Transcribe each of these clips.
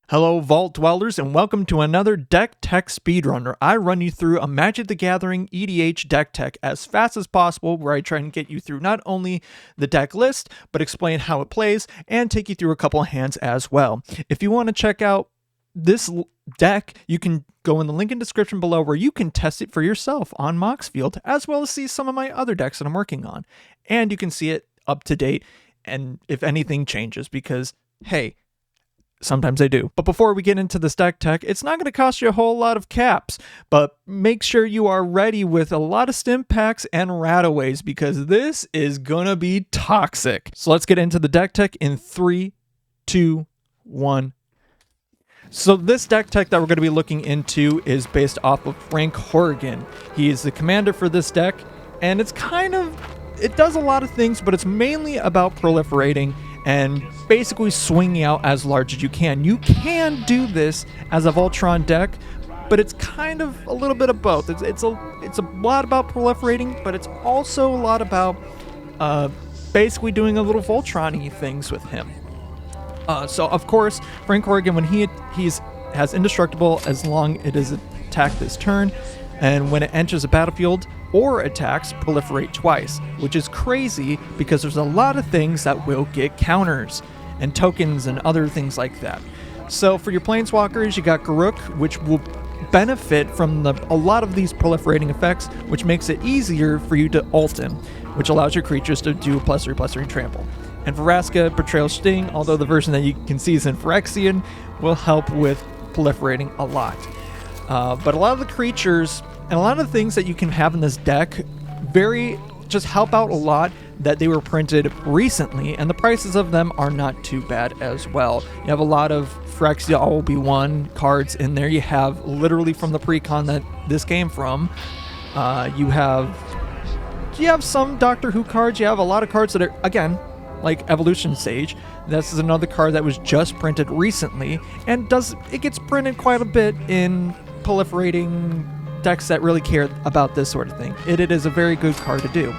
Hello, Vault Dwellers, and welcome to another Deck Tech Speedrunner. I run you through a Magic the Gathering EDH deck tech as fast as possible, where I try and get you through not only the deck list, but explain how it plays, and take you through a couple of hands as well. If you want to check out this deck, you can go in the link in the description below where you can test it for yourself on Moxfield, as well as see some of my other decks that I'm working on. And you can see it up to date, and if anything changes, because, hey, sometimes I do. But before we get into this deck tech, it's not going to cost you a whole lot of caps, but make sure you are ready with a lot of stim packs and rataways, because this is going to be toxic. So let's get into the deck tech in 3, 2, 1. So this deck tech that we're going to be looking into is based off of Frank Horrigan. He is the commander for this deck, and it does a lot of things, but it's mainly about proliferating and basically swinging out as large as you can. You can do this as a Voltron deck, but it's kind of a little bit of both. It's a lot about proliferating, but it's also a lot about basically doing a little Voltron-y things with him. So of course, Frank Horrigan, when he has indestructible as long as it is attacked this turn, and when it enters a battlefield or attacks, proliferate twice, which is crazy because there's a lot of things that will get counters and tokens and other things like that. So for your planeswalkers, you got Garruk, which will benefit from a lot of these proliferating effects, which makes it easier for you to ult him, which allows your creatures to do +3/+3 trample. And for Vraska, Betrayal Sting, although the version that you can see is in Phyrexian, will help with proliferating a lot. But a lot of the creatures and a lot of the things that you can have in this deck just help out a lot that they were printed recently, and the prices of them are not too bad as well. You have a lot of Phyrexia All-Will-Be-One cards in there. You have literally from the pre-con that this came from. You have some Doctor Who cards. You have a lot of cards that are, again, like Evolution Sage. This is another card that was just printed recently, and it gets printed quite a bit in proliferating decks that really care about this sort of thing. It is a very good card to do.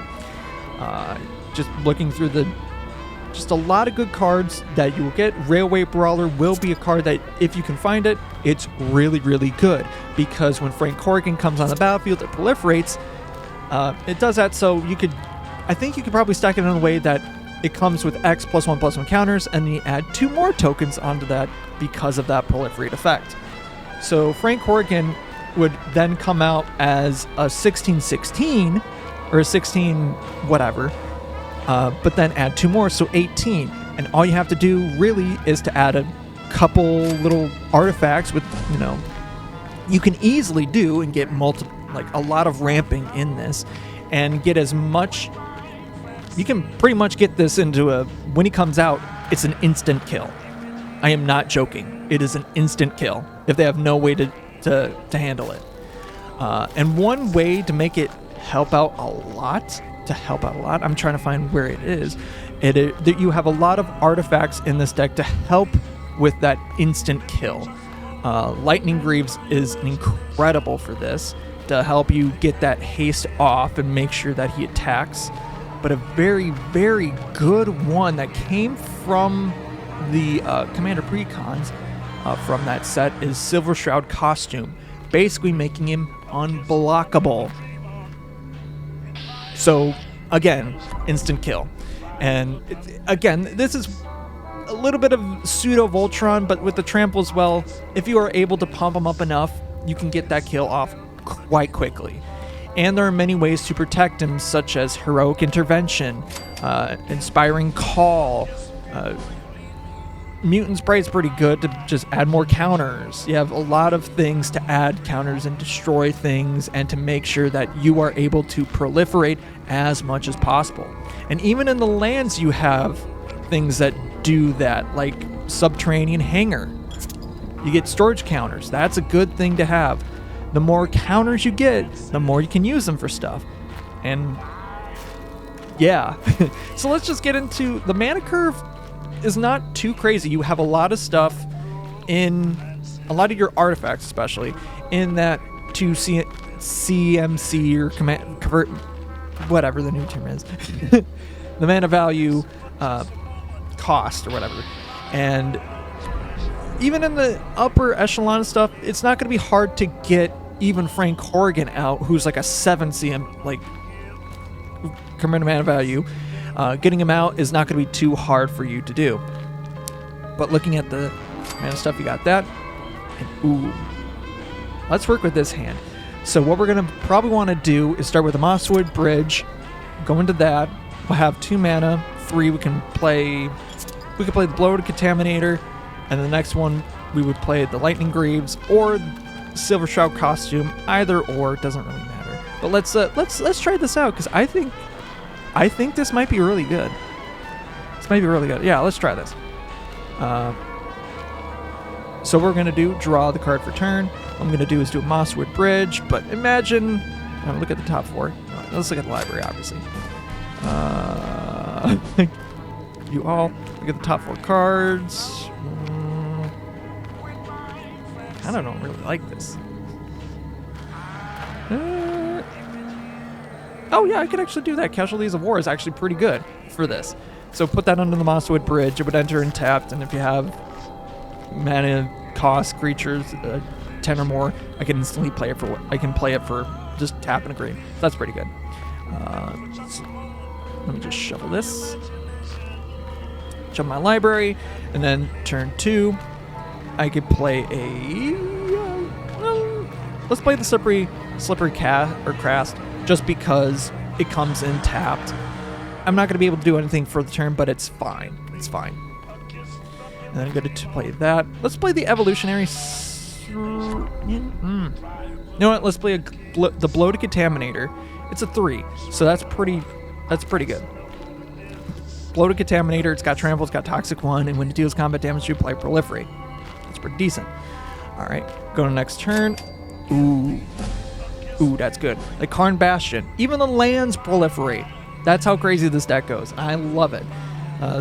Just looking through just a lot of good cards that you will get. Railway Brawler will be a card that, if you can find it, it's really, really good, because when Frank Horrigan comes on the battlefield, it proliferates. It does that, so I think you could probably stack it in a way that it comes with X +1/+1 counters, and then you add 2 more tokens onto that because of that proliferate effect. So Frank Horrigan would then come out as a 16/16 or a 16 whatever, but then add 2 more, so 18. And all you have to do really is to add a couple little artifacts with, you can easily do and get a lot of ramping in this, and get as much. You can pretty much get this into when he comes out, it's an instant kill. I am not joking. It is an instant kill if they have no way to handle it. And one way to make it help out a lot, I'm trying to find where it is, that you have a lot of artifacts in this deck to help with that instant kill. Lightning Greaves is incredible for this, to help you get that haste off and make sure that he attacks. But a very, very good one that came from the Commander Precons from that set is Silver Shroud Costume, basically making him unblockable. So, again, instant kill. And, again, this is a little bit of pseudo-Voltron, but with the trample as well, if you are able to pump him up enough, you can get that kill off quite quickly. And there are many ways to protect him, such as Heroic Intervention, Inspiring Call. Mutant Spray is pretty good to just add more counters. You have a lot of things to add counters and destroy things, and to make sure that you are able to proliferate as much as possible. And even in the lands, you have things that do that, like Subterranean Hangar. You get storage counters. That's a good thing to have. The more counters you get, the more you can use them for stuff. And yeah. So let's just get into the mana curve. Is not too crazy. You have a lot of stuff in a lot of your artifacts, especially in that to CMC or convert, whatever the new term is, the mana value cost or whatever. And even in the upper echelon stuff, it's not going to be hard to get even Frank Horrigan out, who's like a 7 CM, like, command mana value. Getting him out is not going to be too hard for you to do. But looking at the mana stuff, you got that. And, ooh. Let's work with this hand. So what we're going to probably want to do is start with a Mosswood Bridge, go into that. We'll have 2 mana, 3 we can play the Bloated Contaminator, and the next one we would play the Lightning Greaves or Silver Shroud Costume. Either or, it doesn't really matter. But let's try this out, because I think this might be really good. This might be really good. Yeah, let's try this. So what we're gonna do, draw the card for turn. What I'm gonna do is do a Mosswood Bridge, but imagine, look at the top 4. Let's look at the library, obviously. You all look at the top 4 cards. I don't really like this. Oh yeah, I could actually do that. Casualties of War is actually pretty good for this. So put that under the Mosswood Bridge. It would enter untapped, and if you have mana cost creatures 10 or more, I can instantly play it for just tap and a green. That's pretty good. So let me just shuffle this. Jump my library, and then turn 2, I could play let's play the slippery cast, just because it comes in tapped. I'm not going to be able to do anything for the turn, but it's fine. It's fine. And then I'm going to play that. Let's play the evolutionary. You know what? Let's play the Bloated Contaminator. It's a 3, so that's pretty good. Bloated Contaminator. It's got Trample. It's got Toxic 1, and when it deals combat damage, you play Proliferate. That's pretty decent. All right, go to next turn. Ooh, that's good. Like Karn Bastion. Even the lands proliferate. That's how crazy this deck goes. I love it.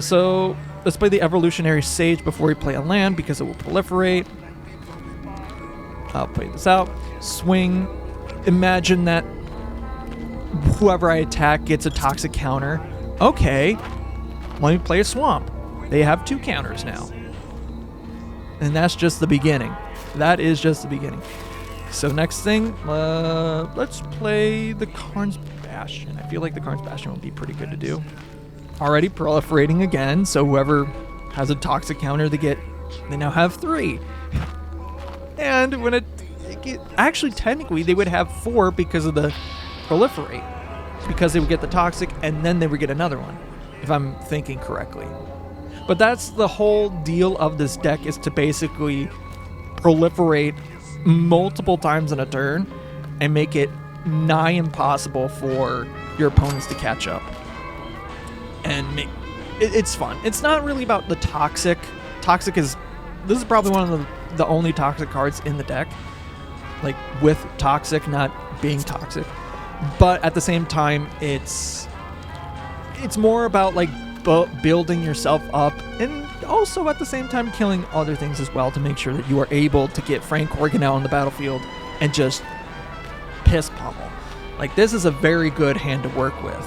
So let's play the Evolutionary Sage before we play a land, because it will proliferate. I'll play this out. Swing. Imagine that whoever I attack gets a toxic counter. Okay. Let me play a Swamp. They have 2 counters now. And that's just the beginning. That is just the beginning. So next thing, let's play the Karn's Bastion. I feel like the Karn's Bastion will be pretty good to do. Already proliferating again, so whoever has a toxic counter, they now have 3. And when actually technically they would have 4 because of the proliferate, because they would get the toxic and then they would get another one, if I'm thinking correctly. But that's the whole deal of this deck, is to basically proliferate multiple times in a turn and make it nigh impossible for your opponents to catch up. And it's fun. It's not really about the toxic. This is probably one of the only toxic cards in the deck, like with toxic not being toxic. But at the same time, it's more about like building yourself up, and also at the same time killing other things as well, to make sure that you are able to get Frank Horrigan out on the battlefield and just piss pummel. Like, this is a very good hand to work with.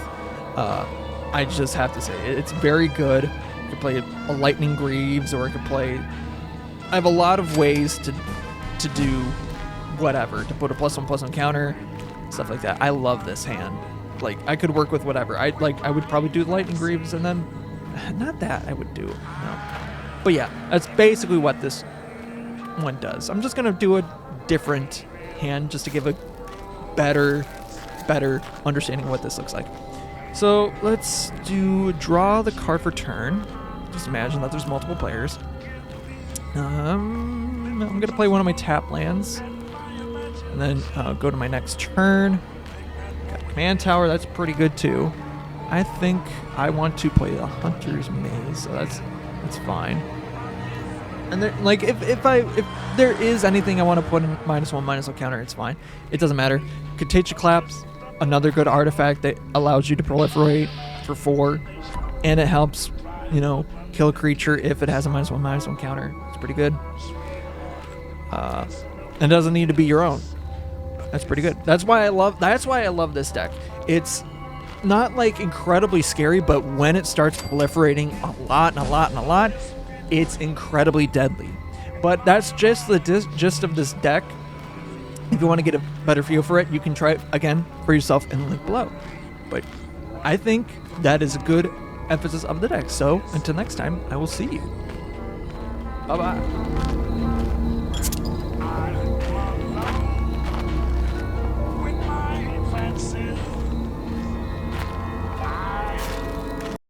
I just have to say, it's very good. You could play a Lightning Greaves, or I could play... I have a lot of ways to do whatever, to put a +1/+1 counter, stuff like that. I love this hand. Like, I could work with whatever. I would probably do the Lightning Greaves, and then... Not that I would do. No. But yeah, that's basically what this one does. I'm just going to do a different hand just to give a better understanding of what this looks like. So let's draw the card for turn. Just imagine that there's multiple players. I'm going to play one of my tap lands. And then go to my next turn. Got Command Tower, that's pretty good too. I think I want to play the Hunter's Maze, so that's fine. And there, like, if there is anything I want to put in -1/-1 counter, it's fine. It doesn't matter. Contagion Collapse, another good artifact that allows you to proliferate for 4, and it helps, kill a creature if it has a -1/-1 counter. It's pretty good. And it doesn't need to be your own. That's pretty good. That's why I love this deck. It's not like incredibly scary, but when it starts proliferating a lot, it's incredibly deadly. But that's just the gist of this deck. If you want to get a better feel for it, you can try it again for yourself in the link below. But I think that is a good emphasis of the deck. So until next time, I will see you. Bye-bye.